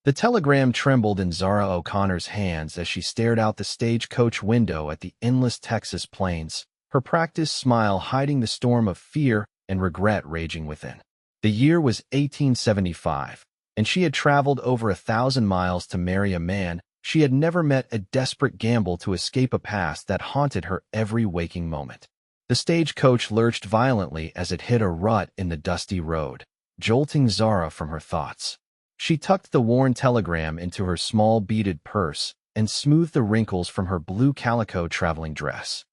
The telegram trembled in Zara O'Connor's hands as she stared out the stagecoach window at the endless Texas plains, her practiced smile hiding the storm of fear and regret raging within. The year was 1875, and she had traveled over 1,000 miles to marry a man she had never met, a desperate gamble to escape a past that haunted her every waking moment. The stagecoach lurched violently as it hit a rut in the dusty road, jolting Zara from her thoughts. She tucked the worn telegram into her small beaded purse and smoothed the wrinkles from her blue calico traveling dress.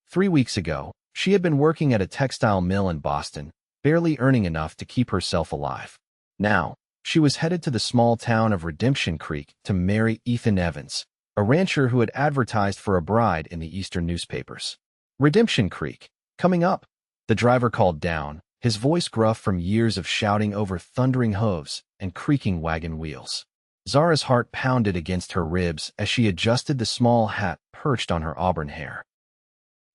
3 weeks ago, she had been working at a textile mill in Boston, barely earning enough to keep herself alive. Now, she was headed to the small town of Redemption Creek to marry Ethan Evans, a rancher who had advertised for a bride in the eastern newspapers. Redemption Creek, coming up, the driver called down, his voice gruff from years of shouting over thundering hooves and creaking wagon wheels. Zara's heart pounded against her ribs as she adjusted the small hat perched on her auburn hair.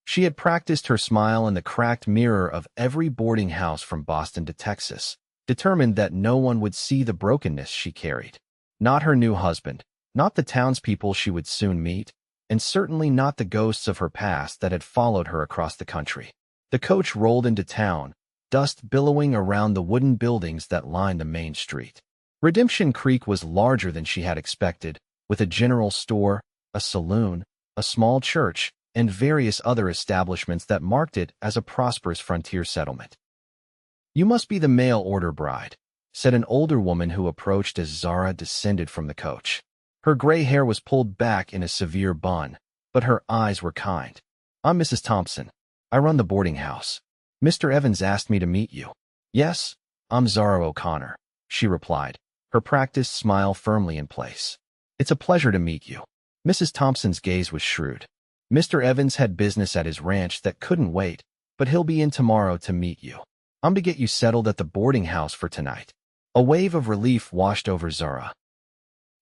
She had practiced her smile in the cracked mirror of every boarding house from Boston to Texas, determined that no one would see the brokenness she carried. Not her new husband, not the townspeople she would soon meet, and certainly not the ghosts of her past that had followed her across the country. The coach rolled into town, dust billowing around the wooden buildings that lined the main street. Redemption Creek was larger than she had expected, with a general store, a saloon, a small church, and various other establishments that marked it as a prosperous frontier settlement. "You must be the mail-order bride," said an older woman who approached as Zara descended from the coach. Her gray hair was pulled back in a severe bun, but her eyes were kind. "I'm Mrs. Thompson. I run the boarding house. Mr. Evans asked me to meet you." "Yes, I'm Zara O'Connor," she replied, her practiced smile firmly in place. "It's a pleasure to meet you." Mrs. Thompson's gaze was shrewd. "Mr. Evans had business at his ranch that couldn't wait, but he'll be in tomorrow to meet you. I'm to get you settled at the boarding house for tonight." A wave of relief washed over Zara.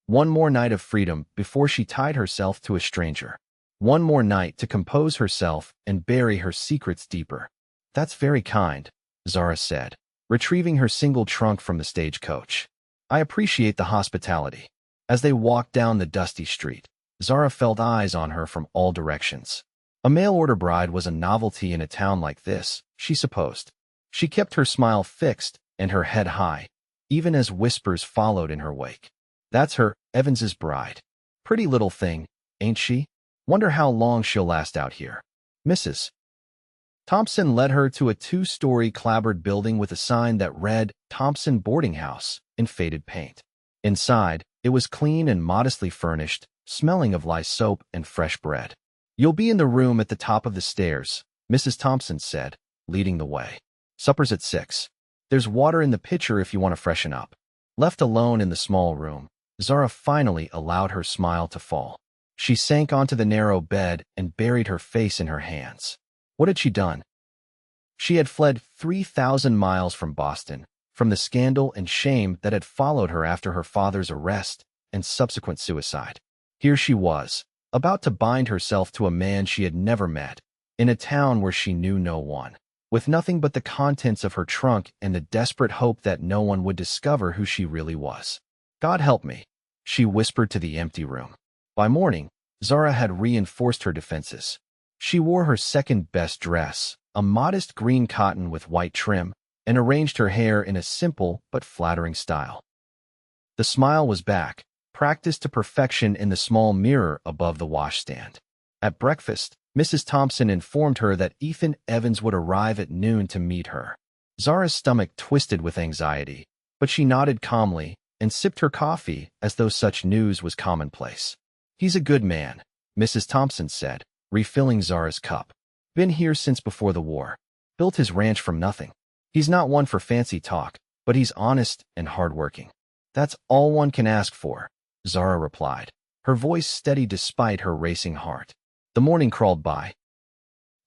One more night of freedom before she tied herself to a stranger. One more night to compose herself and bury her secrets deeper. "That's very kind," Zara said, retrieving her single trunk from the stagecoach. "I appreciate the hospitality." As they walked down the dusty street, Zara felt eyes on her from all directions. A mail-order bride was a novelty in a town like this, she supposed. She kept her smile fixed and her head high, even as whispers followed in her wake. "That's her, Evans's bride. Pretty little thing, ain't she? Wonder how long she'll last out here." Mrs. Thompson led her to a 2-story clapboard building with a sign that read Thompson Boarding House in faded paint. Inside, it was clean and modestly furnished, smelling of lye soap and fresh bread. "You'll be in the room at the top of the stairs," Mrs. Thompson said, leading the way. "Supper's at 6. There's water in the pitcher if you want to freshen up." Left alone in the small room, Zara finally allowed her smile to fall. She sank onto the narrow bed and buried her face in her hands. What had she done? She had fled 3,000 miles from Boston, from the scandal and shame that had followed her after her father's arrest and subsequent suicide. Here she was, about to bind herself to a man she had never met, in a town where she knew no one, with nothing but the contents of her trunk and the desperate hope that no one would discover who she really was. "God help me," she whispered to the empty room. By morning, Zara had reinforced her defenses. She wore her second-best dress, a modest green cotton with white trim, and arranged her hair in a simple but flattering style. The smile was back, practiced to perfection in the small mirror above the washstand. At breakfast, Mrs. Thompson informed her that Ethan Evans would arrive at noon to meet her. Zara's stomach twisted with anxiety, but she nodded calmly and sipped her coffee as though such news was commonplace. "He's a good man," Mrs. Thompson said, refilling Zara's cup. "Been here since before the war. Built his ranch from nothing. He's not one for fancy talk, but he's honest and hardworking." "That's all one can ask for," Zara replied, her voice steady despite her racing heart. The morning crawled by.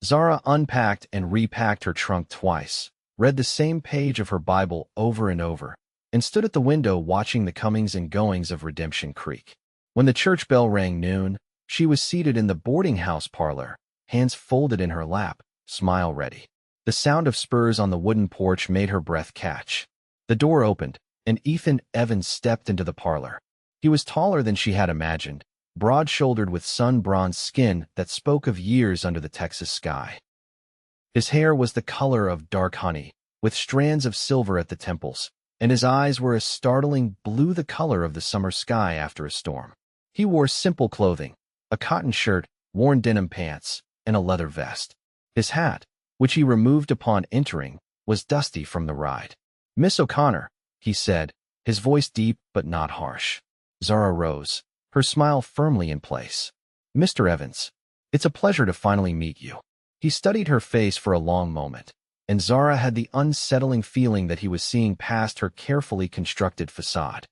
Zara unpacked and repacked her trunk twice, read the same page of her Bible over and over, and stood at the window watching the comings and goings of Redemption Creek. When the church bell rang noon, she was seated in the boarding house parlor, hands folded in her lap, smile ready. The sound of spurs on the wooden porch made her breath catch. The door opened, and Ethan Evans stepped into the parlor. He was taller than she had imagined, broad-shouldered with sun-bronzed skin that spoke of years under the Texas sky. His hair was the color of dark honey, with strands of silver at the temples, and his eyes were a startling blue, the color of the summer sky after a storm. He wore simple clothing, a cotton shirt, worn denim pants, and a leather vest. His hat, which he removed upon entering, was dusty from the ride. "Miss O'Connor," he said, his voice deep but not harsh. Zara rose, her smile firmly in place. "Mr. Evans, it's a pleasure to finally meet you." He studied her face for a long moment, and Zara had the unsettling feeling that he was seeing past her carefully constructed facade.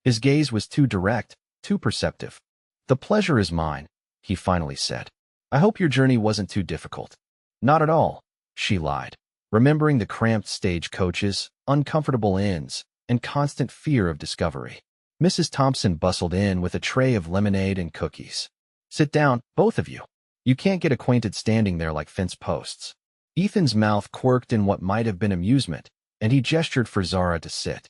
His gaze was too direct, too perceptive. "The pleasure is mine," he finally said. "I hope your journey wasn't too difficult." "Not at all," she lied, remembering the cramped stage coaches, uncomfortable inns, and constant fear of discovery. Mrs. Thompson bustled in with a tray of lemonade and cookies. "Sit down, both of you. You can't get acquainted standing there like fence posts." Ethan's mouth quirked in what might have been amusement, and he gestured for Zara to sit.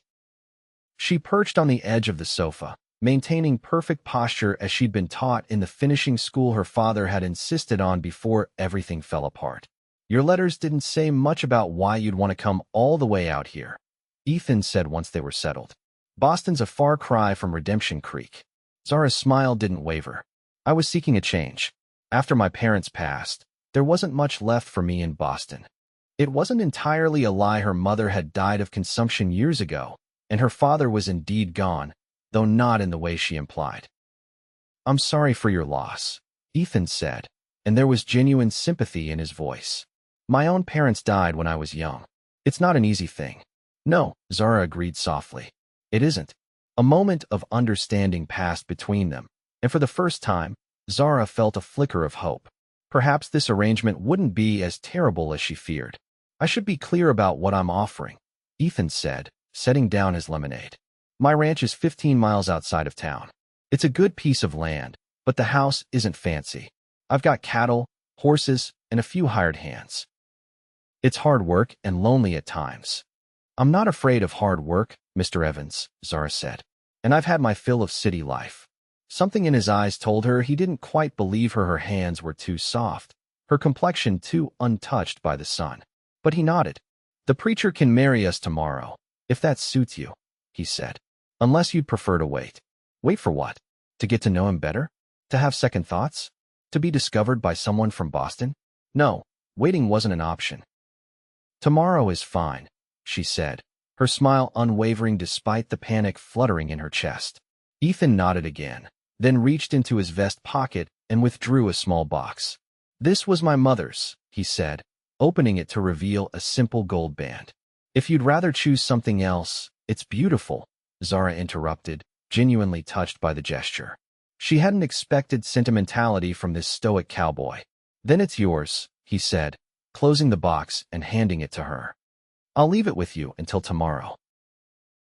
She perched on the edge of the sofa, maintaining perfect posture as she'd been taught in the finishing school her father had insisted on before everything fell apart. "Your letters didn't say much about why you'd want to come all the way out here," Ethan said once they were settled. "Boston's a far cry from Redemption Creek." Zara's smile didn't waver. "I was seeking a change. After my parents passed, there wasn't much left for me in Boston." It wasn't entirely a lie. Her mother had died of consumption years ago, and her father was indeed gone, though not in the way she implied. "I'm sorry for your loss," Ethan said, and there was genuine sympathy in his voice. "My own parents died when I was young. It's not an easy thing." "No," Zara agreed softly. "It isn't." A moment of understanding passed between them, and for the first time, Zara felt a flicker of hope. Perhaps this arrangement wouldn't be as terrible as she feared. "I should be clear about what I'm offering," Ethan said, setting down his lemonade. "My ranch is 15 miles outside of town. It's a good piece of land, but the house isn't fancy. I've got cattle, horses, and a few hired hands. It's hard work and lonely at times." "I'm not afraid of hard work, Mr. Evans," Zara said, "and I've had my fill of city life." Something in his eyes told her he didn't quite believe her. Her hands were too soft, her complexion too untouched by the sun. But he nodded. "The preacher can marry us tomorrow, if that suits you," he said. "Unless you'd prefer to wait." "Wait for what? To get to know him better? To have second thoughts? To be discovered by someone from Boston?" No, waiting wasn't an option. "Tomorrow is fine," she said, her smile unwavering despite the panic fluttering in her chest. Ethan nodded again, then reached into his vest pocket and withdrew a small box. "This was my mother's," he said, opening it to reveal a simple gold band. "If you'd rather choose something else, it's beautiful," Zara interrupted, genuinely touched by the gesture. She hadn't expected sentimentality from this stoic cowboy. "Then it's yours," he said, closing the box and handing it to her. "I'll leave it with you until tomorrow."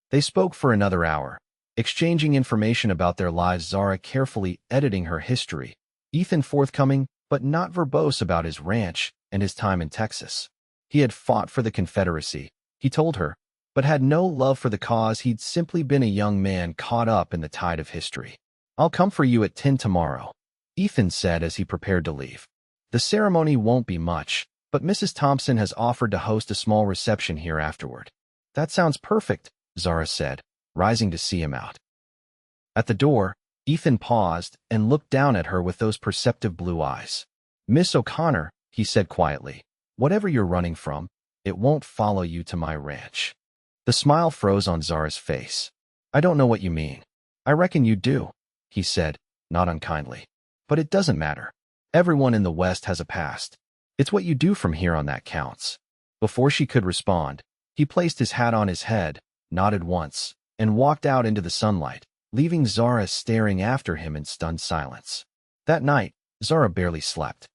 They spoke for another hour, exchanging information about their lives, Zara carefully editing her history, Ethan forthcoming but not verbose about his ranch and his time in Texas. He had fought for the Confederacy, he told her, but had no love for the cause. He'd simply been a young man caught up in the tide of history. "I'll come for you at 10 tomorrow," Ethan said as he prepared to leave. "The ceremony won't be much, but Mrs. Thompson has offered to host a small reception here afterward." "That sounds perfect," Zara said, rising to see him out. At the door, Ethan paused and looked down at her with those perceptive blue eyes. "Miss O'Connor," he said quietly, "whatever you're running from, it won't follow you to my ranch." The smile froze on Zara's face. "I don't know what you mean." "I reckon you do," he said, not unkindly. "But it doesn't matter. Everyone in the West has a past. It's what you do from here on that counts." Before she could respond, he placed his hat on his head, nodded once, and walked out into the sunlight, leaving Zara staring after him in stunned silence. That night, Zara barely slept.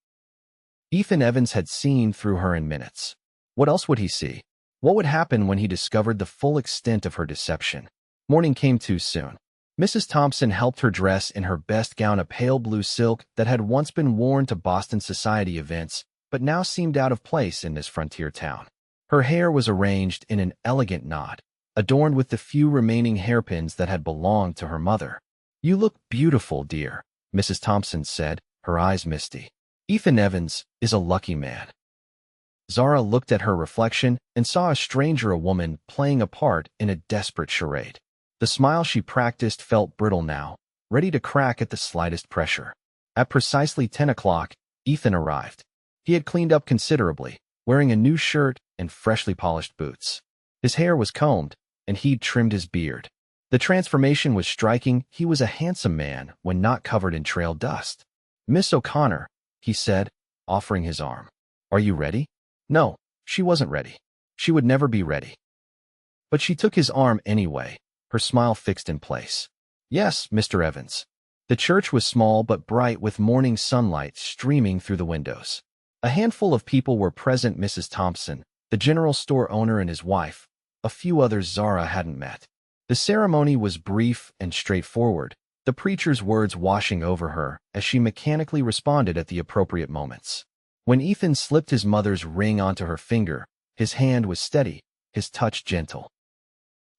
Ethan Evans had seen through her in minutes. What else would he see? What would happen when he discovered the full extent of her deception? Morning came too soon. Mrs. Thompson helped her dress in her best gown, a pale blue silk that had once been worn to Boston society events, but now seemed out of place in this frontier town. Her hair was arranged in an elegant knot, adorned with the few remaining hairpins that had belonged to her mother. "You look beautiful, dear," Mrs. Thompson said, her eyes misty. "Ethan Evans is a lucky man." Zara looked at her reflection and saw a stranger, a woman, playing a part in a desperate charade. The smile she practiced felt brittle now, ready to crack at the slightest pressure. At precisely 10 o'clock, Ethan arrived. He had cleaned up considerably, wearing a new shirt and freshly polished boots. His hair was combed, and he'd trimmed his beard. The transformation was striking. He was a handsome man when not covered in trail dust. "Miss O'Connor," he said, offering his arm. "Are you ready?" No, she wasn't ready. She would never be ready. But she took his arm anyway, her smile fixed in place. "Yes, Mr. Evans." The church was small but bright with morning sunlight streaming through the windows. A handful of people were present: Mrs. Thompson, the general store owner and his wife, a few others Zara hadn't met. The ceremony was brief and straightforward, the preacher's words washing over her as she mechanically responded at the appropriate moments. When Ethan slipped his mother's ring onto her finger, his hand was steady, his touch gentle.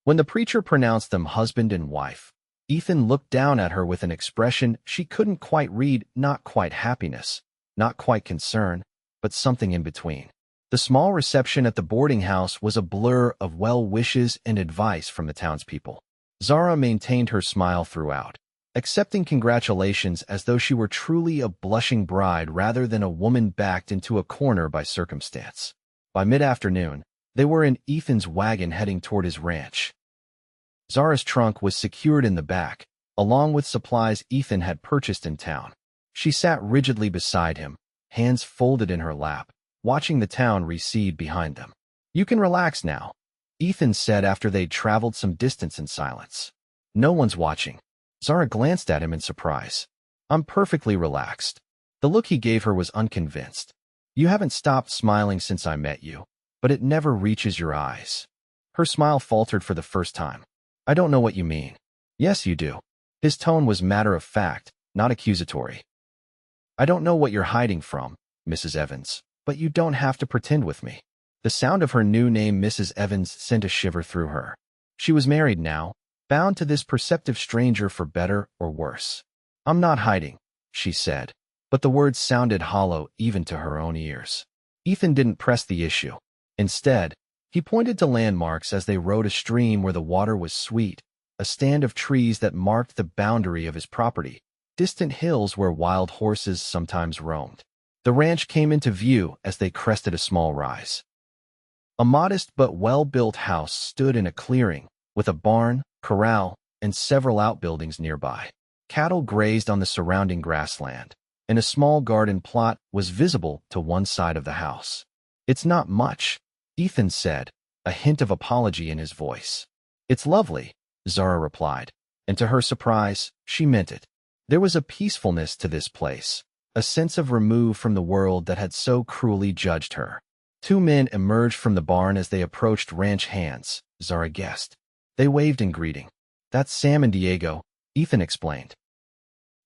When the preacher pronounced them husband and wife, Ethan looked down at her with an expression she couldn't quite read, not quite happiness, not quite concern, but something in between. The small reception at the boarding house was a blur of well wishes and advice from the townspeople. Zara maintained her smile throughout, accepting congratulations as though she were truly a blushing bride rather than a woman backed into a corner by circumstance. By mid-afternoon, they were in Ethan's wagon heading toward his ranch. Zara's trunk was secured in the back, along with supplies Ethan had purchased in town. She sat rigidly beside him, hands folded in her lap, watching the town recede behind them. "You can relax now," Ethan said after they'd traveled some distance in silence. "No one's watching." Zara glanced at him in surprise. "I'm perfectly relaxed." The look he gave her was unconvinced. "You haven't stopped smiling since I met you, but it never reaches your eyes." Her smile faltered for the first time. "I don't know what you mean." "Yes, you do." His tone was matter of fact, not accusatory. "I don't know what you're hiding from, Mrs. Evans, but you don't have to pretend with me." The sound of her new name, Mrs. Evans, sent a shiver through her. She was married now, bound to this perceptive stranger for better or worse. "I'm not hiding," she said, but the words sounded hollow even to her own ears. Ethan didn't press the issue. Instead, he pointed to landmarks as they rode a stream where the water was sweet, a stand of trees that marked the boundary of his property, distant hills where wild horses sometimes roamed. The ranch came into view as they crested a small rise. A modest but well-built house stood in a clearing, with a barn, corral, and several outbuildings nearby. Cattle grazed on the surrounding grassland, and a small garden plot was visible to one side of the house. "It's not much," Ethan said, a hint of apology in his voice. "It's lovely," Zara replied, and to her surprise, she meant it. There was a peacefulness to this place, a sense of remove from the world that had so cruelly judged her. Two men emerged from the barn as they approached ranch hands, Zara guessed. They waved in greeting. "That's Sam and Diego," Ethan explained.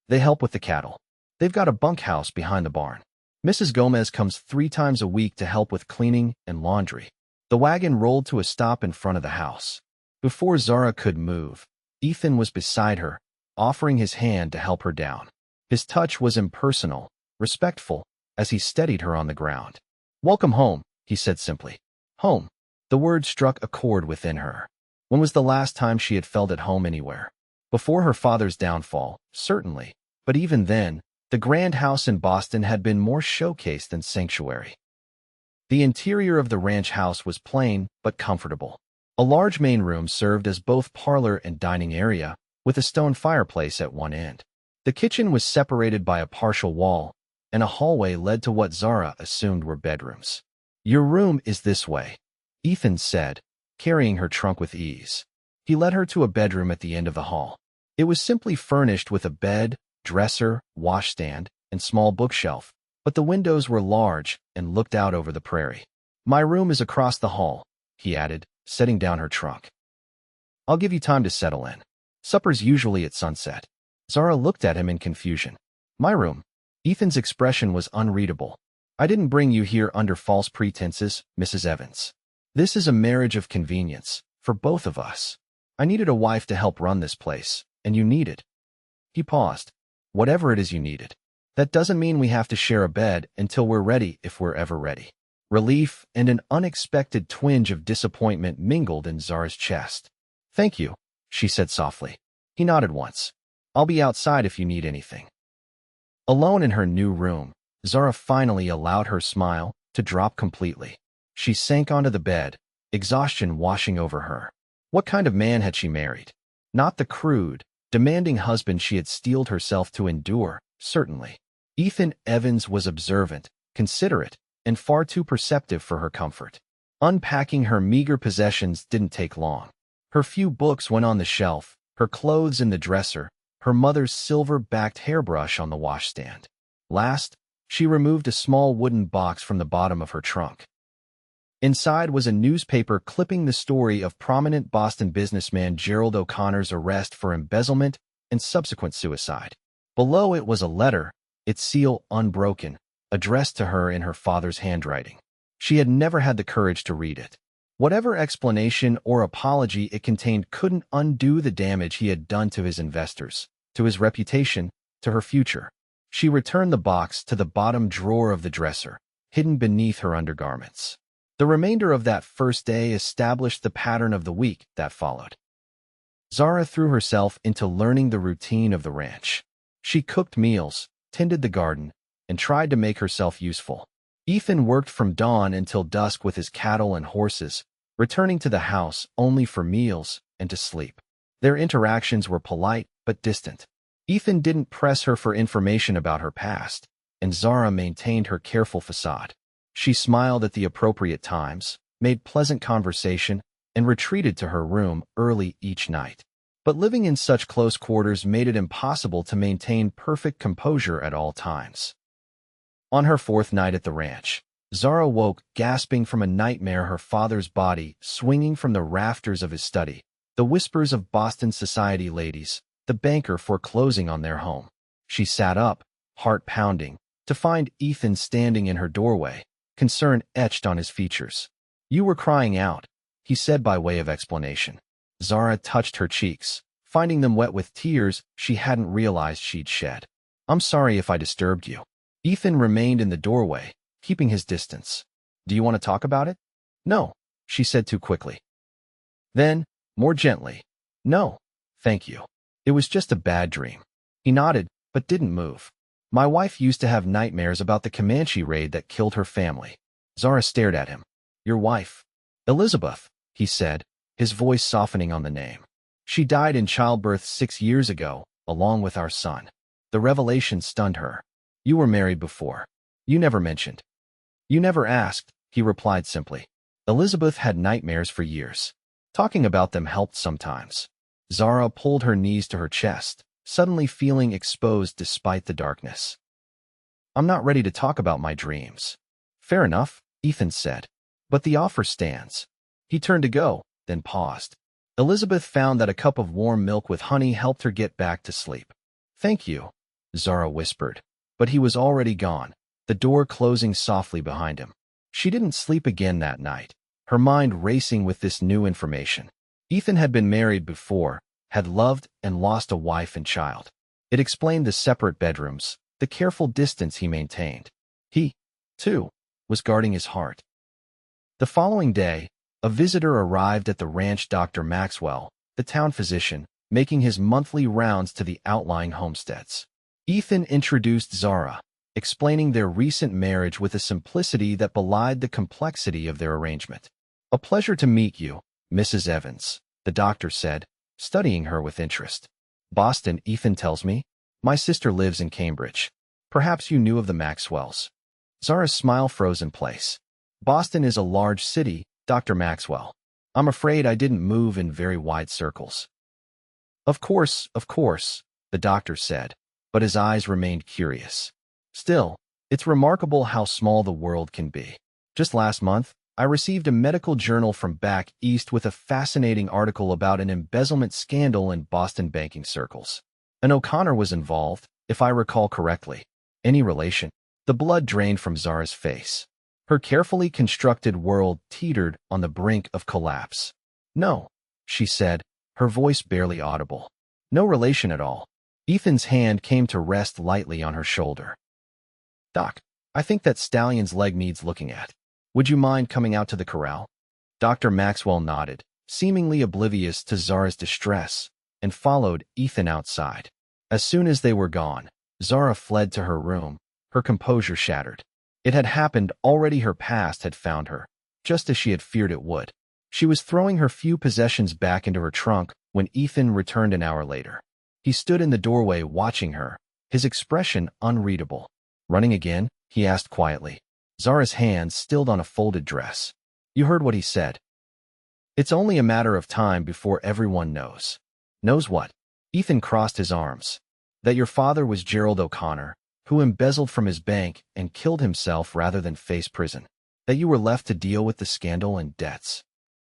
"They help with the cattle. They've got a bunkhouse behind the barn. Mrs. Gomez comes 3 times a week to help with cleaning and laundry." The wagon rolled to a stop in front of the house. Before Zara could move, Ethan was beside her, offering his hand to help her down. His touch was impersonal, respectful, as he steadied her on the ground. "Welcome home," he said simply. Home. The word struck a chord within her. When was the last time she had felt at home anywhere? Before her father's downfall, certainly, but even then, the grand house in Boston had been more showcase than sanctuary. The interior of the ranch house was plain but comfortable. A large main room served as both parlor and dining area, with a stone fireplace at one end. The kitchen was separated by a partial wall, and a hallway led to what Zara assumed were bedrooms. "Your room is this way," Ethan said, carrying her trunk with ease. He led her to a bedroom at the end of the hall. It was simply furnished with a bed, dresser, washstand, and small bookshelf, but the windows were large and looked out over the prairie. "My room is across the hall," he added, setting down her trunk. "I'll give you time to settle in. Supper's usually at sunset." Zara looked at him in confusion. "My room?" Ethan's expression was unreadable. "I didn't bring you here under false pretenses, Mrs. Evans. This is a marriage of convenience, for both of us. I needed a wife to help run this place, and you needed. He paused. Whatever it is you needed. That doesn't mean we have to share a bed until we're ready if we're ever ready. Relief and an unexpected twinge of disappointment mingled in Zara's chest. Thank you, she said softly. He nodded once. I'll be outside if you need anything. Alone in her new room, Zara finally allowed her smile to drop completely. She sank onto the bed, exhaustion washing over her. What kind of man had she married? Not the crude, demanding husband she had steeled herself to endure, certainly. Ethan Evans was observant, considerate, and far too perceptive for her comfort. Unpacking her meager possessions didn't take long. Her few books went on the shelf, her clothes in the dresser, her mother's silver-backed hairbrush on the washstand. Last, she removed a small wooden box from the bottom of her trunk. Inside was a newspaper clipping the story of prominent Boston businessman Gerald O'Connor's arrest for embezzlement and subsequent suicide. Below it was a letter, its seal unbroken, addressed to her in her father's handwriting. She had never had the courage to read it. Whatever explanation or apology it contained couldn't undo the damage he had done to his investors, to his reputation, to her future. She returned the box to the bottom drawer of the dresser, hidden beneath her undergarments. The remainder of that first day established the pattern of the week that followed. Zara threw herself into learning the routine of the ranch. She cooked meals, tended the garden, and tried to make herself useful. Ethan worked from dawn until dusk with his cattle and horses, returning to the house only for meals and to sleep. Their interactions were polite but distant. Ethan didn't press her for information about her past, and Zara maintained her careful facade. She smiled at the appropriate times, made pleasant conversation, and retreated to her room early each night. But living in such close quarters made it impossible to maintain perfect composure at all times. On her fourth night at the ranch, Zara woke gasping from a nightmare, her father's body swinging from the rafters of his study, the whispers of Boston society ladies, the banker foreclosing on their home. She sat up, heart pounding, to find Ethan standing in her doorway, concern etched on his features. You were crying out, he said by way of explanation. Zara touched her cheeks, finding them wet with tears she hadn't realized she'd shed. I'm sorry if I disturbed you. Ethan remained in the doorway, keeping his distance. Do you want to talk about it? No, she said too quickly. Then, more gently, no, thank you. It was just a bad dream. He nodded, but didn't move. My wife used to have nightmares about the Comanche raid that killed her family. Zara stared at him. Your wife? Elizabeth, he said, his voice softening on the name. She died in childbirth 6 years ago, along with our son. The revelation stunned her. You were married before. You never mentioned. You never asked, he replied simply. Elizabeth had nightmares for years. Talking about them helped sometimes. Zara pulled her knees to her chest, suddenly feeling exposed despite the darkness. I'm not ready to talk about my dreams. Fair enough, Ethan said. But the offer stands. He turned to go, then paused. Elizabeth found that a cup of warm milk with honey helped her get back to sleep. Thank you, Zara whispered. But he was already gone, the door closing softly behind him. She didn't sleep again that night, her mind racing with this new information. Ethan had been married before, had loved and lost a wife and child. It explained the separate bedrooms, the careful distance he maintained. He, too, was guarding his heart. The following day, a visitor arrived at the ranch, Dr. Maxwell, the town physician, making his monthly rounds to the outlying homesteads. Ethan introduced Zara, explaining their recent marriage with a simplicity that belied the complexity of their arrangement. A pleasure to meet you, Mrs. Evans, the doctor said, studying her with interest. Boston, Ethan tells me. My sister lives in Cambridge. Perhaps you knew of the Maxwells. Zara's smile froze in place. Boston is a large city, Dr. Maxwell. I'm afraid I didn't move in very wide circles. Of course, the doctor said, but his eyes remained curious. Still, it's remarkable how small the world can be. Just last month, I received a medical journal from back east with a fascinating article about an embezzlement scandal in Boston banking circles. An O'Connor was involved, if I recall correctly. Any relation? The blood drained from Zara's face. Her carefully constructed world teetered on the brink of collapse. No, she said, her voice barely audible. No relation at all. Ethan's hand came to rest lightly on her shoulder. Doc, I think that stallion's leg needs looking at. Would you mind coming out to the corral? Dr. Maxwell nodded, seemingly oblivious to Zara's distress, and followed Ethan outside. As soon as they were gone, Zara fled to her room, her composure shattered. It had happened already. Her past had found her, just as she had feared it would. She was throwing her few possessions back into her trunk when Ethan returned an hour later. He stood in the doorway watching her, his expression unreadable. Running again? He asked quietly. Zara's hands stilled on a folded dress. You heard what he said. It's only a matter of time before everyone knows. Knows what? Ethan crossed his arms. That your father was Gerald O'Connor, who embezzled from his bank and killed himself rather than face prison. That you were left to deal with the scandal and debts.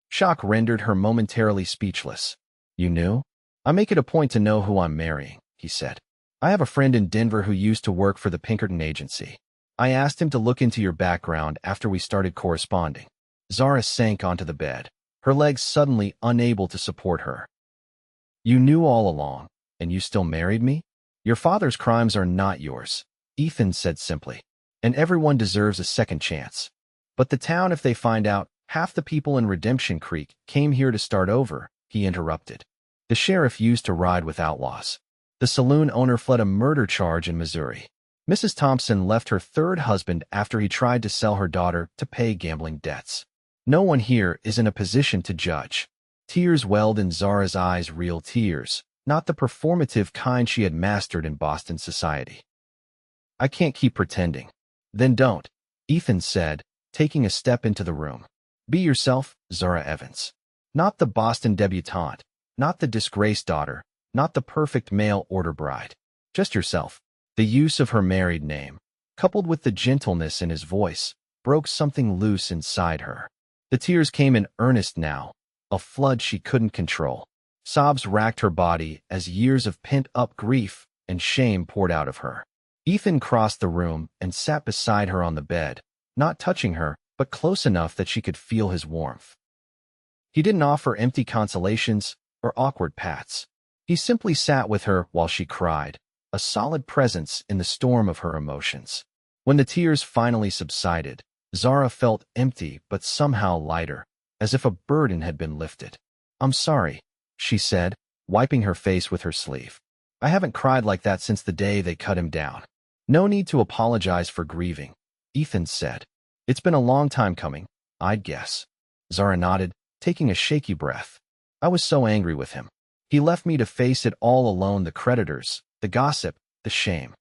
Shock rendered her momentarily speechless. You knew? I make it a point to know who I'm marrying, he said. I have a friend in Denver who used to work for the Pinkerton agency. I asked him to look into your background after we started corresponding. Zara sank onto the bed, her legs suddenly unable to support her. You knew all along, and you still married me? Your father's crimes are not yours, Ethan said simply. And everyone deserves a second chance. But the town, if they find out, half the people in Redemption Creek came here to start over, he interrupted. The sheriff used to ride with outlaws. The saloon owner fled a murder charge in Missouri. Mrs. Thompson left her third husband after he tried to sell her daughter to pay gambling debts. No one here is in a position to judge. Tears welled in Zara's eyes, real tears, not the performative kind she had mastered in Boston society. I can't keep pretending. Then don't, Ethan said, taking a step into the room. Be yourself, Zara Evans. Not the Boston debutante, not the disgraced daughter, not the perfect mail-order bride. Just yourself. The use of her married name, coupled with the gentleness in his voice, broke something loose inside her. The tears came in earnest now, a flood she couldn't control. Sobs racked her body as years of pent-up grief and shame poured out of her. Ethan crossed the room and sat beside her on the bed, not touching her, but close enough that she could feel his warmth. He didn't offer empty consolations or awkward pats. He simply sat with her while she cried, a solid presence in the storm of her emotions. When the tears finally subsided, Zara felt empty but somehow lighter, as if a burden had been lifted. I'm sorry, she said, wiping her face with her sleeve. I haven't cried like that since the day they cut him down. No need to apologize for grieving, Ethan said. It's been a long time coming, I'd guess. Zara nodded, taking a shaky breath. I was so angry with him. He left me to face it all alone, the creditors, the gossip, the shame.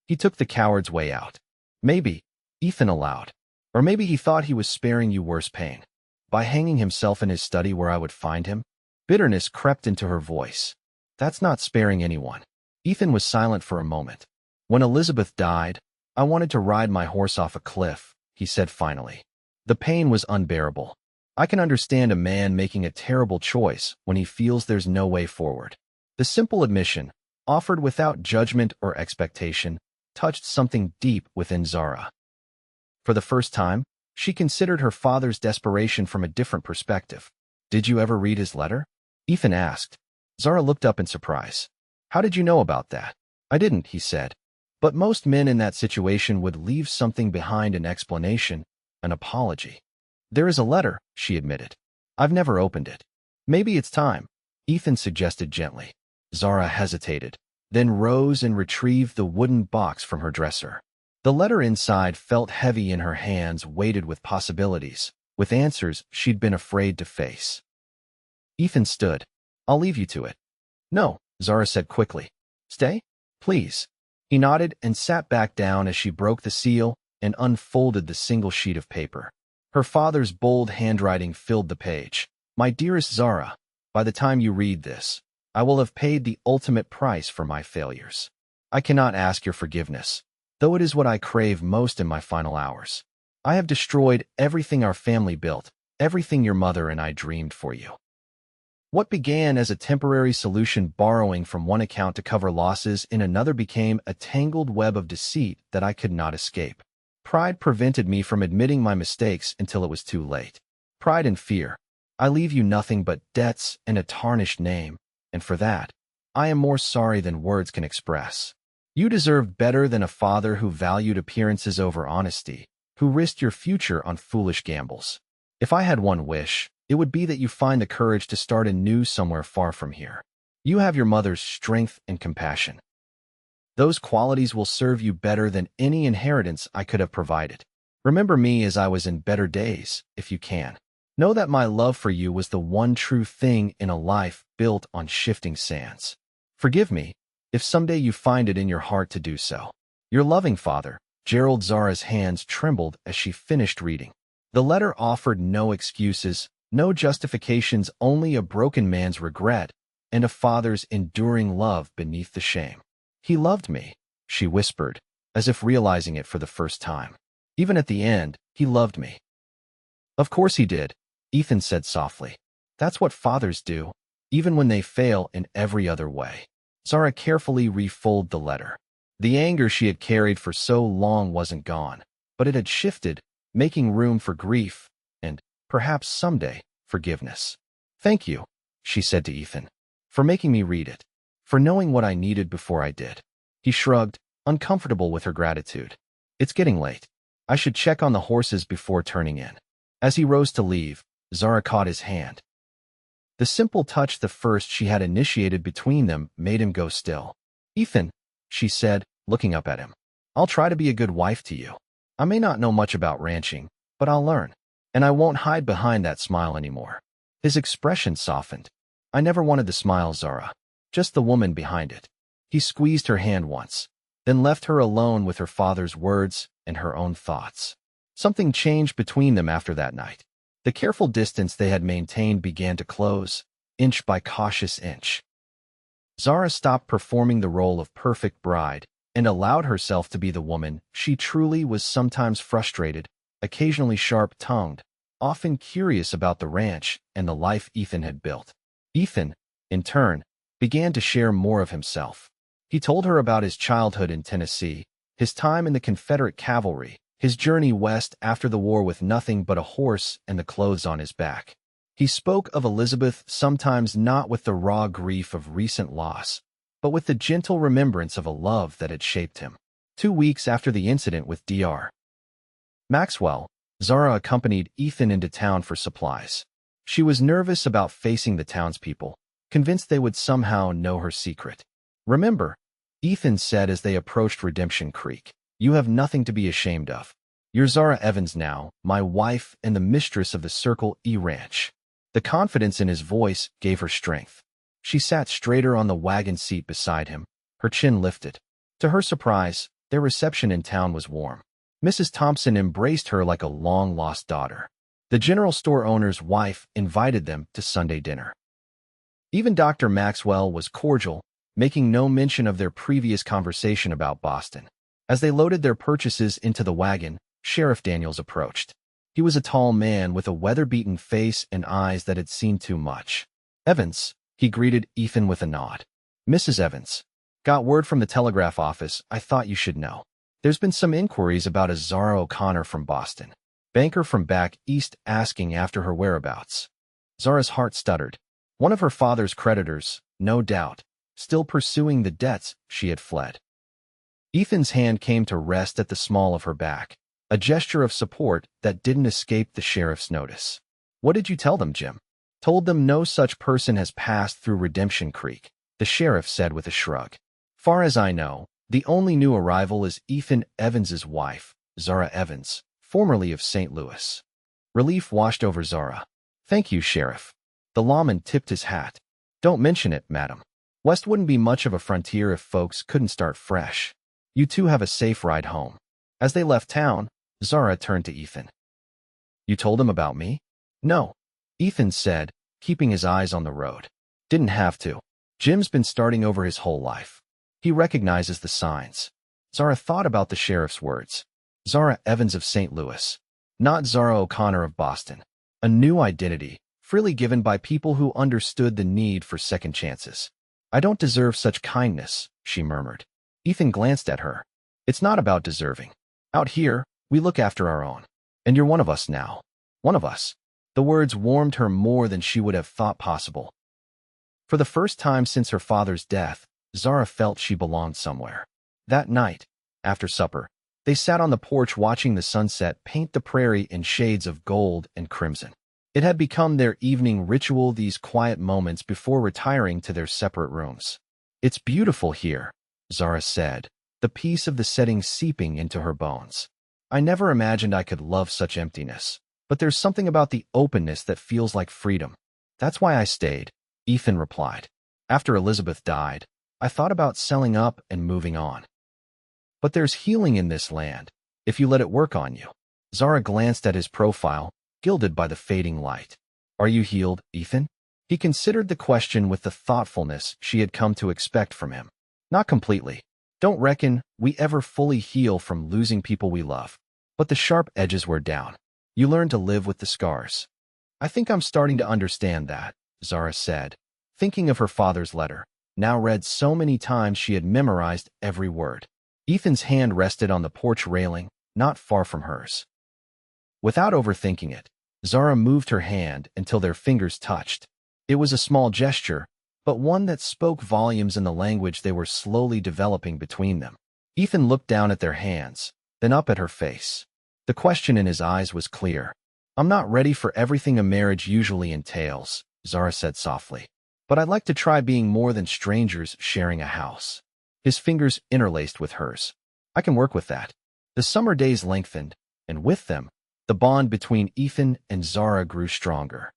He took the coward's way out. Maybe, Ethan allowed. Or maybe he thought he was sparing you worse pain. By hanging himself in his study where I would find him? Bitterness crept into her voice. That's not sparing anyone. Ethan was silent for a moment. When Elizabeth died, I wanted to ride my horse off a cliff, he said finally. The pain was unbearable. I can understand a man making a terrible choice when he feels there's no way forward. The simple admission, offered without judgment or expectation, touched something deep within Zara. For the first time, she considered her father's desperation from a different perspective. Did you ever read his letter? Ethan asked. Zara looked up in surprise. How did you know about that? I didn't, he said. But most men in that situation would leave something behind, an explanation, an apology. There is a letter, she admitted. I've never opened it. Maybe it's time, Ethan suggested gently. Zara hesitated, then rose and retrieved the wooden box from her dresser. The letter inside felt heavy in her hands, weighted with possibilities, with answers she'd been afraid to face. Ethan stood. I'll leave you to it. No, Zara said quickly. Stay? Please. He nodded and sat back down as she broke the seal and unfolded the single sheet of paper. Her father's bold handwriting filled the page. My dearest Zara, by the time you read this, I will have paid the ultimate price for my failures. I cannot ask your forgiveness, though it is what I crave most in my final hours. I have destroyed everything our family built, everything your mother and I dreamed for you. What began as a temporary solution, borrowing from one account to cover losses in another, became a tangled web of deceit that I could not escape. Pride prevented me from admitting my mistakes until it was too late. Pride and fear. I leave you nothing but debts and a tarnished name, and for that, I am more sorry than words can express. You deserve better than a father who valued appearances over honesty, who risked your future on foolish gambles. If I had one wish, it would be that you find the courage to start anew somewhere far from here. You have your mother's strength and compassion. Those qualities will serve you better than any inheritance I could have provided. Remember me as I was in better days, if you can. Know that my love for you was the one true thing in a life built on shifting sands. Forgive me, if someday you find it in your heart to do so. Your loving father, Gerald. Zara's hands trembled as she finished reading. The letter offered no excuses, no justifications, only a broken man's regret and a father's enduring love beneath the shame. He loved me, she whispered, as if realizing it for the first time. Even at the end, he loved me. Of course he did, Ethan said softly. That's what fathers do, even when they fail in every other way. Zara carefully refolded the letter. The anger she had carried for so long wasn't gone, but it had shifted, making room for grief and, perhaps someday, forgiveness. Thank you, she said to Ethan, for making me read it, for knowing what I needed before I did. He shrugged, uncomfortable with her gratitude. It's getting late. I should check on the horses before turning in. As he rose to leave, Zara caught his hand. The simple touch, the first she had initiated between them, made him go still. Ethan, she said, looking up at him, I'll try to be a good wife to you. I may not know much about ranching, but I'll learn. And I won't hide behind that smile anymore. His expression softened. I never wanted the smile, Zara. Just the woman behind it. He squeezed her hand once, then left her alone with her father's words and her own thoughts. Something changed between them after that night. The careful distance they had maintained began to close, inch by cautious inch. Zara stopped performing the role of perfect bride and allowed herself to be the woman she truly was, sometimes frustrated, occasionally sharp-tongued, often curious about the ranch and the life Ethan had built. Ethan, in turn, began to share more of himself. He told her about his childhood in Tennessee, his time in the Confederate cavalry, his journey west after the war with nothing but a horse and the clothes on his back. He spoke of Elizabeth, sometimes not with the raw grief of recent loss, but with the gentle remembrance of a love that had shaped him. 2 weeks after the incident with Dr. Maxwell, Zara accompanied Ethan into town for supplies. She was nervous about facing the townspeople, convinced they would somehow know her secret. Remember, Ethan said as they approached Redemption Creek, you have nothing to be ashamed of. You're Zara Evans now, my wife and the mistress of the Circle E Ranch. The confidence in his voice gave her strength. She sat straighter on the wagon seat beside him, her chin lifted. To her surprise, their reception in town was warm. Mrs. Thompson embraced her like a long-lost daughter. The general store owner's wife invited them to Sunday dinner. Even Dr. Maxwell was cordial, making no mention of their previous conversation about Boston. As they loaded their purchases into the wagon, Sheriff Daniels approached. He was a tall man with a weather-beaten face and eyes that had seen too much. Evans, he greeted Ethan with a nod. Mrs. Evans. Got word from the telegraph office, I thought you should know. There's been some inquiries about a Zara O'Connor from Boston. Banker from back east asking after her whereabouts. Zara's heart stuttered. One of her father's creditors, no doubt, still pursuing the debts she had fled. Ethan's hand came to rest at the small of her back, a gesture of support that didn't escape the sheriff's notice. What did you tell them, Jim? Told them no such person has passed through Redemption Creek, the sheriff said with a shrug. Far as I know, the only new arrival is Ethan Evans's wife, Zara Evans, formerly of St. Louis. Relief washed over Zara. Thank you, Sheriff. The lawman tipped his hat. Don't mention it, madam. West wouldn't be much of a frontier if folks couldn't start fresh. You two have a safe ride home. As they left town, Zara turned to Ethan. You told him about me? No, Ethan said, keeping his eyes on the road. Didn't have to. Jim's been starting over his whole life. He recognizes the signs. Zara thought about the sheriff's words. Zara Evans of St. Louis, not Zara O'Connor of Boston. A new identity, freely given by people who understood the need for second chances. I don't deserve such kindness, she murmured. Ethan glanced at her. It's not about deserving. Out here, we look after our own. And you're one of us now. One of us. The words warmed her more than she would have thought possible. For the first time since her father's death, Zara felt she belonged somewhere. That night, after supper, they sat on the porch watching the sunset paint the prairie in shades of gold and crimson. It had become their evening ritual, these quiet moments before retiring to their separate rooms. "It's beautiful here," Zara said, the peace of the setting seeping into her bones. "I never imagined I could love such emptiness, but there's something about the openness that feels like freedom. That's why I stayed," Ethan replied. "After Elizabeth died, I thought about selling up and moving on. But there's healing in this land, if you let it work on you." Zara glanced at his profile, gilded by the fading light. "Are you healed, Ethan?" He considered the question with the thoughtfulness she had come to expect from him. "Not completely. Don't reckon we ever fully heal from losing people we love. But the sharp edges wear down. You learn to live with the scars." "I think I'm starting to understand that," Zara said, thinking of her father's letter, now read so many times she had memorized every word. Ethan's hand rested on the porch railing, not far from hers. Without overthinking it, Zara moved her hand until their fingers touched. It was a small gesture, but one that spoke volumes in the language they were slowly developing between them. Ethan looked down at their hands, then up at her face. The question in his eyes was clear. "I'm not ready for everything a marriage usually entails," Zara said softly. "But I'd like to try being more than strangers sharing a house." His fingers interlaced with hers. "I can work with that." The summer days lengthened, and with them, the bond between Ethan and Zara grew stronger.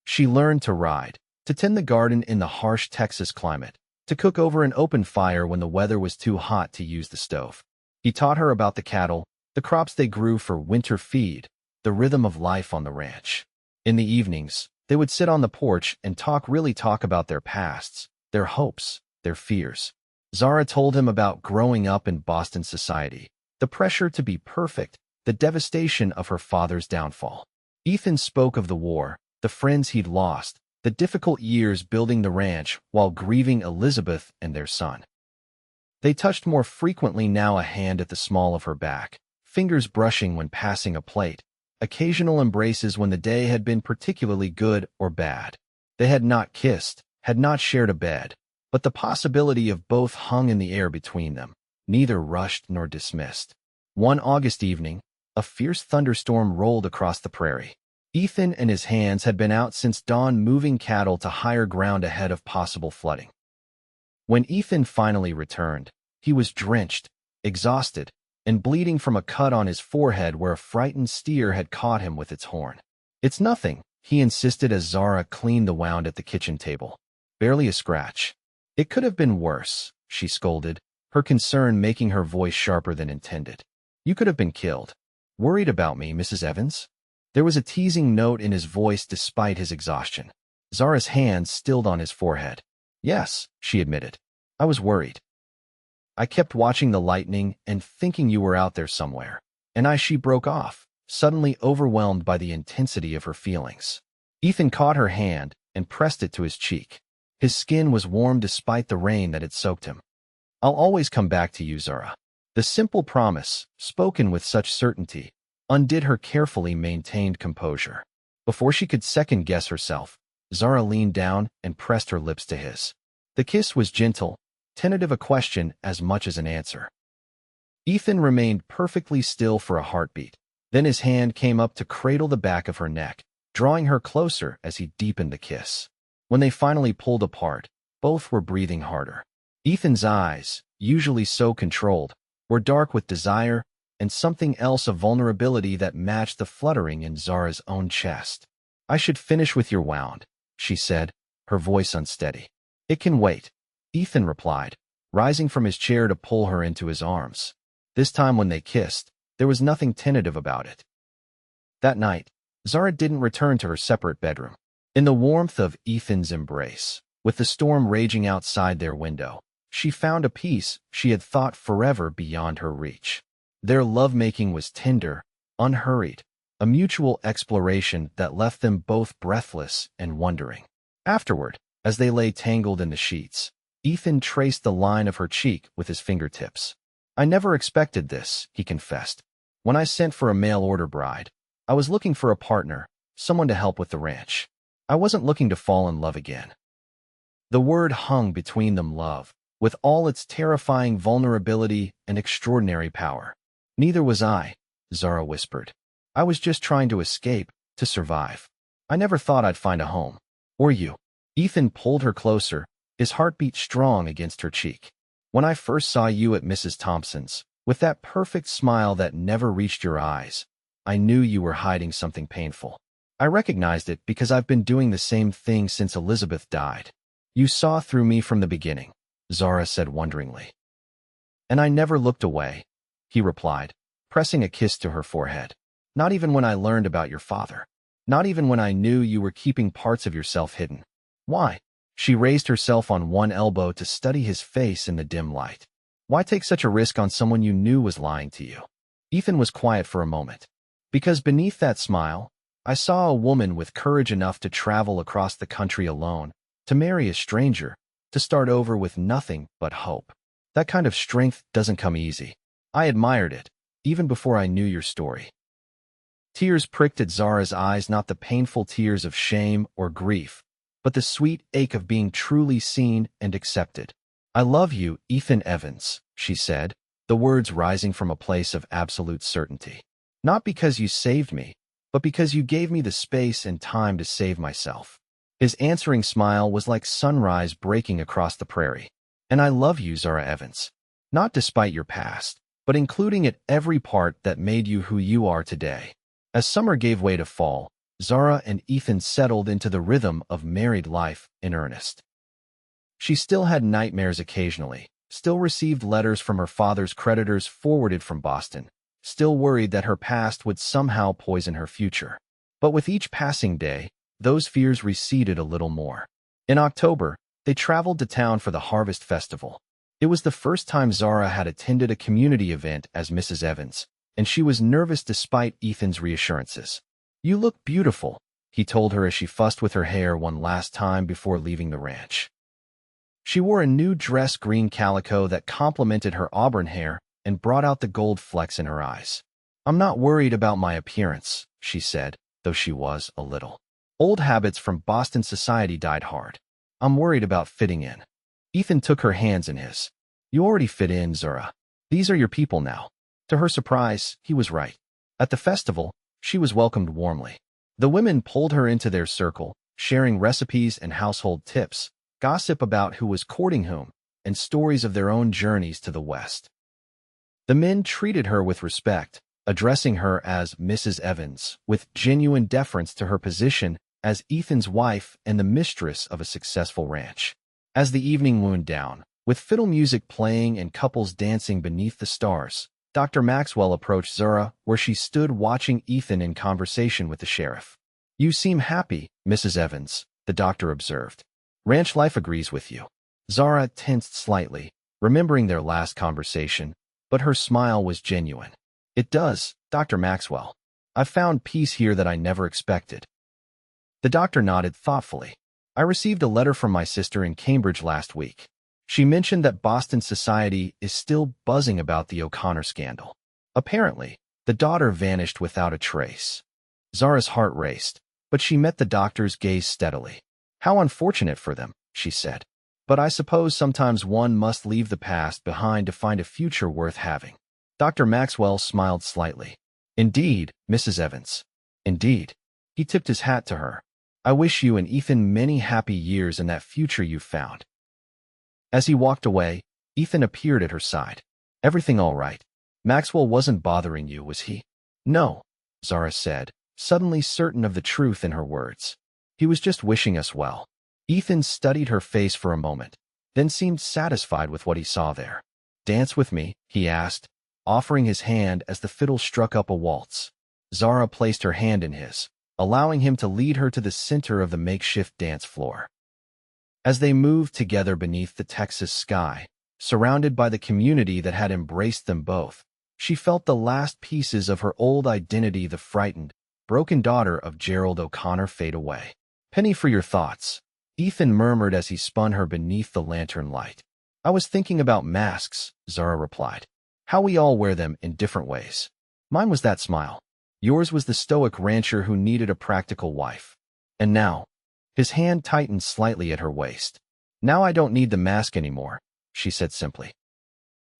She learned to ride, to tend the garden in the harsh Texas climate, to cook over an open fire when the weather was too hot to use the stove. He taught her about the cattle, the crops they grew for winter feed, the rhythm of life on the ranch. In the evenings, they would sit on the porch and talk about their pasts, their hopes, their fears. Zara told him about growing up in Boston society, the pressure to be perfect, the devastation of her father's downfall. Ethan spoke of the war, the friends he'd lost, the difficult years building the ranch while grieving Elizabeth and their son. They touched more frequently now, a hand at the small of her back, fingers brushing when passing a plate, occasional embraces when the day had been particularly good or bad. They had not kissed, had not shared a bed, but the possibility of both hung in the air between them, neither rushed nor dismissed. One August evening, a fierce thunderstorm rolled across the prairie. Ethan and his hands had been out since dawn moving cattle to higher ground ahead of possible flooding. When Ethan finally returned, he was drenched, exhausted, and bleeding from a cut on his forehead where a frightened steer had caught him with its horn. "It's nothing," he insisted as Zara cleaned the wound at the kitchen table. "Barely a scratch." "It could have been worse," she scolded, her concern making her voice sharper than intended. "You could have been killed. Worried about me, Mrs. Evans?" There was a teasing note in his voice despite his exhaustion. Zara's hands stilled on his forehead. "Yes," she admitted. "I was worried. I kept watching the lightning and thinking you were out there somewhere." She broke off, suddenly overwhelmed by the intensity of her feelings. Ethan caught her hand and pressed it to his cheek. His skin was warm despite the rain that had soaked him. "I'll always come back to you, Zara." The simple promise, spoken with such certainty, undid her carefully maintained composure. Before she could second-guess herself, Zara leaned down and pressed her lips to his. The kiss was gentle, tentative, a question as much as an answer. Ethan remained perfectly still for a heartbeat. Then his hand came up to cradle the back of her neck, drawing her closer as he deepened the kiss. When they finally pulled apart, both were breathing harder. Ethan's eyes, usually so controlled, were dark with desire and something else, a vulnerability that matched the fluttering in Zara's own chest. "I should finish with your wound," she said, her voice unsteady. "It can wait," Ethan replied, rising from his chair to pull her into his arms. This time when they kissed, there was nothing tentative about it. That night, Zara didn't return to her separate bedroom. In the warmth of Ethan's embrace, with the storm raging outside their window, she found a peace she had thought forever beyond her reach. Their lovemaking was tender, unhurried, a mutual exploration that left them both breathless and wondering. Afterward, as they lay tangled in the sheets, Ethan traced the line of her cheek with his fingertips. "I never expected this," he confessed. "When I sent for a mail-order bride, I was looking for a partner, someone to help with the ranch. I wasn't looking to fall in love again. The word hung between them, love, with all its terrifying vulnerability and extraordinary power. Neither was I, Zara whispered. I was just trying to escape, to survive. I never thought I'd find a home. Or you. Ethan pulled her closer, his heartbeat strong against her cheek. When I first saw you at Mrs. Thompson's, with that perfect smile that never reached your eyes, I knew you were hiding something painful. I recognized it because I've been doing the same thing since Elizabeth died. You saw through me from the beginning, Zara said wonderingly. And I never looked away, he replied, pressing a kiss to her forehead. Not even when I learned about your father. Not even when I knew you were keeping parts of yourself hidden. Why? She raised herself on one elbow to study his face in the dim light. Why take such a risk on someone you knew was lying to you? Ethan was quiet for a moment. Because beneath that smile, I saw a woman with courage enough to travel across the country alone, to marry a stranger, to start over with nothing but hope. That kind of strength doesn't come easy. I admired it, even before I knew your story. Tears pricked at Zara's eyes, not the painful tears of shame or grief, but the sweet ache of being truly seen and accepted. I love you, Ethan Evans, she said, the words rising from a place of absolute certainty. Not because you saved me, but because you gave me the space and time to save myself. His answering smile was like sunrise breaking across the prairie. And I love you, Zara Evans. Not despite your past, but including it every part that made you who you are today. As summer gave way to fall, Zara and Ethan settled into the rhythm of married life in earnest. She still had nightmares occasionally, still received letters from her father's creditors forwarded from Boston, still worried that her past would somehow poison her future. But with each passing day, those fears receded a little more. In October, they traveled to town for the Harvest Festival. It was the first time Zara had attended a community event as Mrs. Evans, and she was nervous despite Ethan's reassurances. You look beautiful, he told her as she fussed with her hair one last time before leaving the ranch. She wore a new dress green calico that complemented her auburn hair and brought out the gold flecks in her eyes. I'm not worried about my appearance, she said, though she was a little. Old habits from Boston society died hard. I'm worried about fitting in. Ethan took her hands in his. You already fit in, Zara. These are your people now. To her surprise, he was right. At the festival, she was welcomed warmly. The women pulled her into their circle, sharing recipes and household tips, gossip about who was courting whom, and stories of their own journeys to the West. The men treated her with respect, addressing her as Mrs. Evans, with genuine deference to her position as Ethan's wife and the mistress of a successful ranch. As the evening wound down, with fiddle music playing and couples dancing beneath the stars, Dr. Maxwell approached Zara where she stood watching Ethan in conversation with the sheriff. You seem happy, Mrs. Evans, the doctor observed. Ranch life agrees with you. Zara tensed slightly, remembering their last conversation, but her smile was genuine. It does, Dr. Maxwell. I've found peace here that I never expected. The doctor nodded thoughtfully. I received a letter from my sister in Cambridge last week. She mentioned that Boston society is still buzzing about the O'Connor scandal. Apparently, the daughter vanished without a trace. Zara's heart raced, but she met the doctor's gaze steadily. How unfortunate for them, she said. But I suppose sometimes one must leave the past behind to find a future worth having. Dr. Maxwell smiled slightly. Indeed, Mrs. Evans. Indeed. He tipped his hat to her. I wish you and Ethan many happy years in that future you've found. As he walked away, Ethan appeared at her side. Everything all right? Maxwell wasn't bothering you, was he? No, Zara said, suddenly certain of the truth in her words. He was just wishing us well. Ethan studied her face for a moment, then seemed satisfied with what he saw there. Dance with me, he asked, offering his hand as the fiddle struck up a waltz. Zara placed her hand in his, allowing him to lead her to the center of the makeshift dance floor. As they moved together beneath the Texas sky, surrounded by the community that had embraced them both, she felt the last pieces of her old identity, the frightened, broken daughter of Gerald O'Connor, fade away. Penny for your thoughts, Ethan murmured as he spun her beneath the lantern light. I was thinking about masks, Zara replied. How we all wear them in different ways. Mine was that smile. Yours was the stoic rancher who needed a practical wife. And now, his hand tightened slightly at her waist. Now I don't need the mask anymore, she said simply.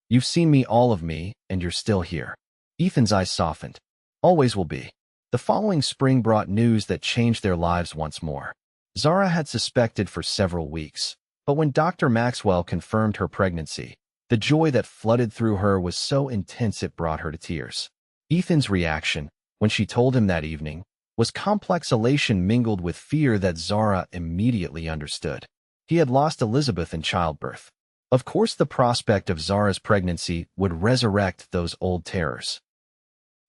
You've seen me, all of me, and you're still here. Ethan's eyes softened. Always will be. The following spring brought news that changed their lives once more. Zara had suspected for several weeks, but when Dr. Maxwell confirmed her pregnancy, the joy that flooded through her was so intense it brought her to tears. Ethan's reaction, when she told him that evening, was complex elation mingled with fear that Zara immediately understood. He had lost Elizabeth in childbirth. Of course, the prospect of Zara's pregnancy would resurrect those old terrors.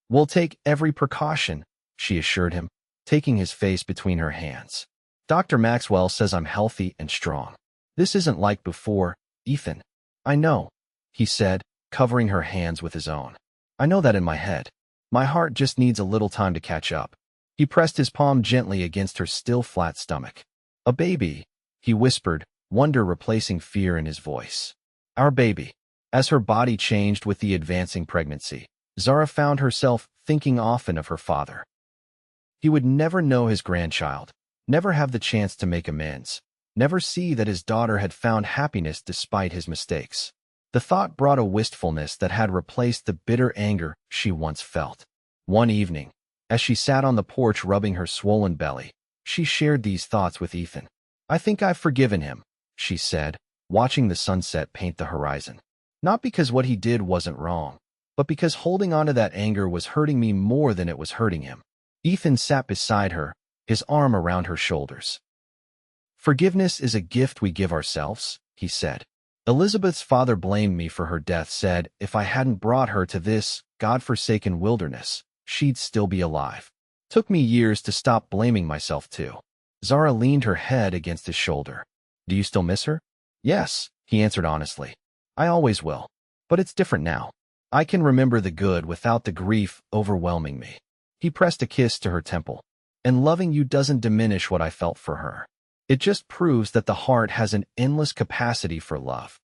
We'll take every precaution, she assured him, taking his face between her hands. Dr. Maxwell says I'm healthy and strong. This isn't like before, Ethan. I know, he said, covering her hands with his own. I know that in my head. My heart just needs a little time to catch up. He pressed his palm gently against her still flat stomach. A baby, he whispered, wonder replacing fear in his voice. Our baby. As her body changed with the advancing pregnancy, Zara found herself thinking often of her father. He would never know his grandchild, never have the chance to make amends, never see that his daughter had found happiness despite his mistakes. The thought brought a wistfulness that had replaced the bitter anger she once felt. One evening, as she sat on the porch rubbing her swollen belly, she shared these thoughts with Ethan. I think I've forgiven him, she said, watching the sunset paint the horizon. Not because what he did wasn't wrong, but because holding on to that anger was hurting me more than it was hurting him. Ethan sat beside her, his arm around her shoulders. Forgiveness is a gift we give ourselves, he said. Elizabeth's father blamed me for her death, said if I hadn't brought her to this God-forsaken wilderness, she'd still be alive. Took me years to stop blaming myself too. Zara leaned her head against his shoulder. Do you still miss her? Yes, he answered honestly. I always will. But it's different now. I can remember the good without the grief overwhelming me. He pressed a kiss to her temple. And loving you doesn't diminish what I felt for her. It just proves that the heart has an endless capacity for love.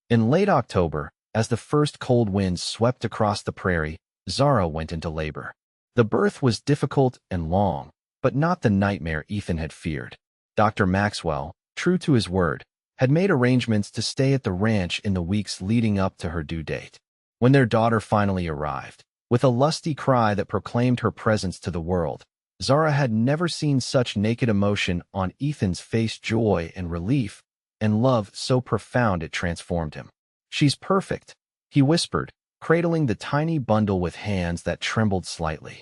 In late October, as the first cold winds swept across the prairie, Zara went into labor. The birth was difficult and long, but not the nightmare Ethan had feared. Dr. Maxwell, true to his word, had made arrangements to stay at the ranch in the weeks leading up to her due date. When their daughter finally arrived, with a lusty cry that proclaimed her presence to the world, Zara had never seen such naked emotion on Ethan's face, joy and relief, and love so profound it transformed him. She's perfect, he whispered, cradling the tiny bundle with hands that trembled slightly.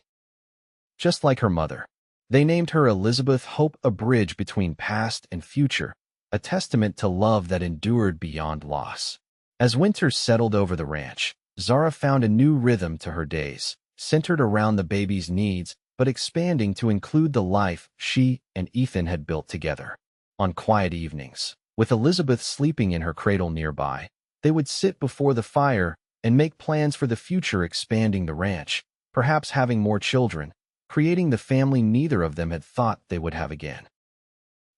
Just like her mother. They named her Elizabeth Hope, a bridge between past and future, a testament to love that endured beyond loss. As winter settled over the ranch, Zara found a new rhythm to her days, centered around the baby's needs, but expanding to include the life she and Ethan had built together. On quiet evenings, with Elizabeth sleeping in her cradle nearby, they would sit before the fire and make plans for the future, expanding the ranch, perhaps having more children, creating the family neither of them had thought they would have again.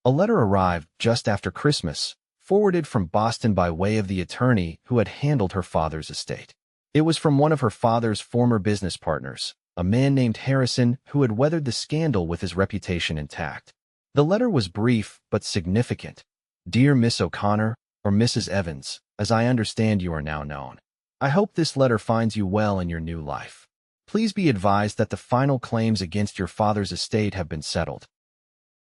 A letter arrived just after Christmas, forwarded from Boston by way of the attorney who had handled her father's estate. It was from one of her father's former business partners, a man named Harrison who had weathered the scandal with his reputation intact. The letter was brief but significant. Dear Miss O'Connor, or Mrs. Evans, as I understand you are now known, I hope this letter finds you well in your new life. Please be advised that the final claims against your father's estate have been settled.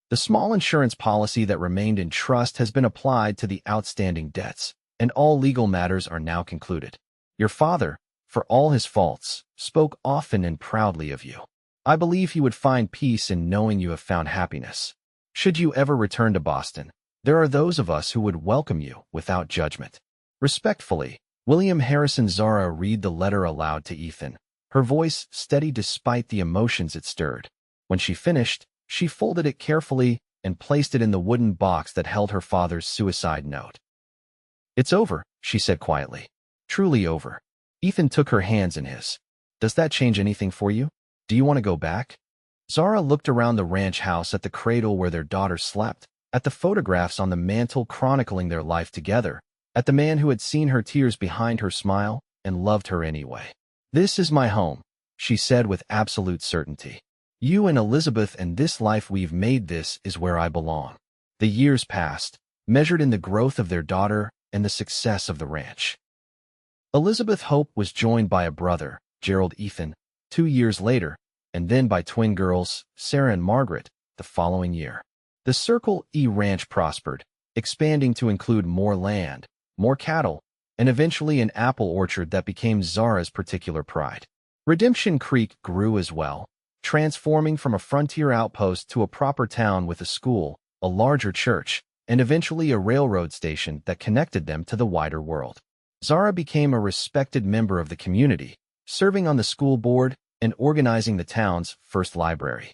The small insurance policy that remained in trust has been applied to the outstanding debts, and all legal matters are now concluded. Your father, for all his faults, spoke often and proudly of you. I believe he would find peace in knowing you have found happiness. Should you ever return to Boston, there are those of us who would welcome you without judgment. Respectfully, William Harrison. Zara read the letter aloud to Ethan, her voice steady despite the emotions it stirred. When she finished, she folded it carefully and placed it in the wooden box that held her father's suicide note. It's over, she said quietly. Truly over. Ethan took her hands in his. Does that change anything for you? Do you want to go back? Zara looked around the ranch house, at the cradle where their daughter slept, at the photographs on the mantel chronicling their life together, at the man who had seen her tears behind her smile and loved her anyway. This is my home, she said with absolute certainty. You and Elizabeth and this life we've made, this is where I belong. The years passed, measured in the growth of their daughter and the success of the ranch. Elizabeth Hope was joined by a brother, Gerald Ethan, 2 years later, and then by twin girls, Sarah and Margaret, the following year. The Circle E Ranch prospered, expanding to include more land, more cattle, and eventually an apple orchard that became Zara's particular pride. Redemption Creek grew as well, transforming from a frontier outpost to a proper town with a school, a larger church, and eventually a railroad station that connected them to the wider world. Zara became a respected member of the community, serving on the school board and organizing the town's first library.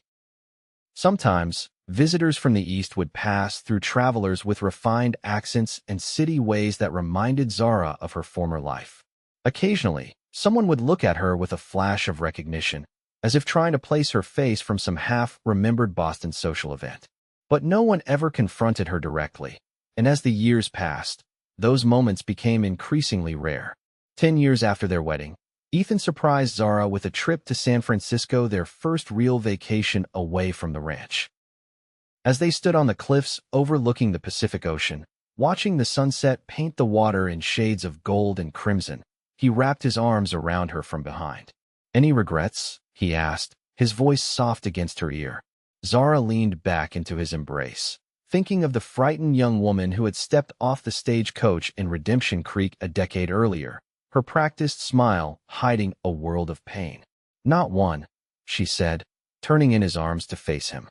Sometimes, visitors from the East would pass through travelers with refined accents and city ways that reminded Zara of her former life. Occasionally, someone would look at her with a flash of recognition, as if trying to place her face from some half-remembered Boston social event. But no one ever confronted her directly, and as the years passed, those moments became increasingly rare. 10 years after their wedding, Ethan surprised Zara with a trip to San Francisco, their first real vacation away from the ranch. As they stood on the cliffs overlooking the Pacific Ocean, watching the sunset paint the water in shades of gold and crimson, he wrapped his arms around her from behind. "Any regrets?" he asked, his voice soft against her ear. Zara leaned back into his embrace, thinking of the frightened young woman who had stepped off the stagecoach in Redemption Creek a decade earlier, her practiced smile hiding a world of pain. "Not one," she said, turning in his arms to face him.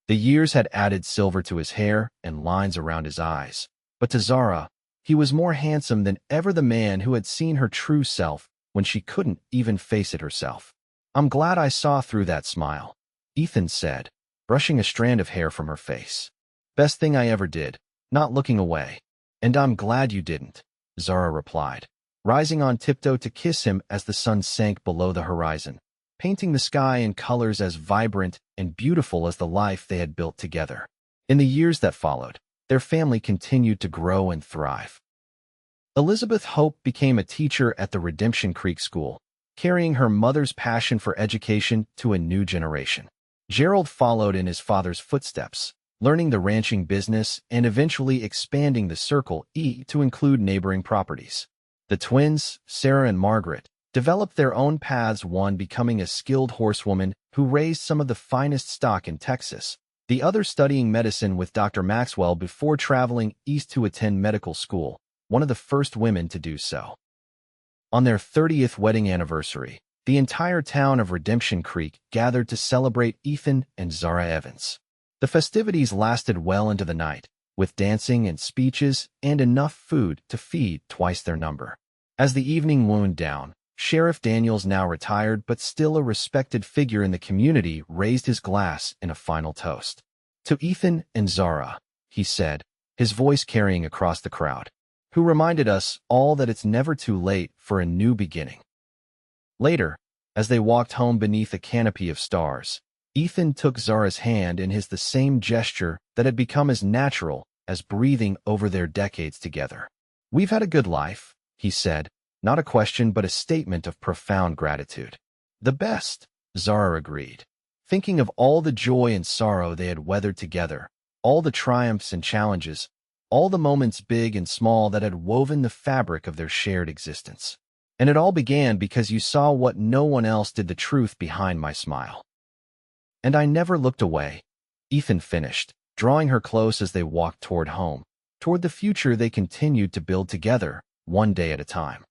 The years had added silver to his hair and lines around his eyes, but to Zara, he was more handsome than ever, the man who had seen her true self when she couldn't even face it herself. "I'm glad I saw through that smile," Ethan said, brushing a strand of hair from her face. "Best thing I ever did, not looking away." "And I'm glad you didn't," Zara replied, rising on tiptoe to kiss him as the sun sank below the horizon, painting the sky in colors as vibrant and beautiful as the life they had built together. In the years that followed, their family continued to grow and thrive. Elizabeth Hope became a teacher at the Redemption Creek School, carrying her mother's passion for education to a new generation. Gerald followed in his father's footsteps, learning the ranching business and eventually expanding the Circle E to include neighboring properties. The twins, Sarah and Margaret, developed their own paths, one becoming a skilled horsewoman who raised some of the finest stock in Texas, the other studying medicine with Dr. Maxwell before traveling east to attend medical school, one of the first women to do so. On their 30th wedding anniversary, the entire town of Redemption Creek gathered to celebrate Ethan and Zara Evans. The festivities lasted well into the night, with dancing and speeches and enough food to feed twice their number. As the evening wound down, Sheriff Daniels, now retired but still a respected figure in the community, raised his glass in a final toast. "To Ethan and Zara," he said, his voice carrying across the crowd, "who reminded us all that it's never too late for a new beginning." Later, as they walked home beneath a canopy of stars, Ethan took Zara's hand in his, the same gesture that had become as natural as breathing over their decades together. "We've had a good life," he said, not a question but a statement of profound gratitude. "The best," Zara agreed, thinking of all the joy and sorrow they had weathered together, all the triumphs and challenges, all the moments big and small that had woven the fabric of their shared existence. "And it all began because you saw what no one else did, the truth behind my smile. And I never looked away," Ethan finished, drawing her close as they walked toward home, toward the future they continued to build together, one day at a time.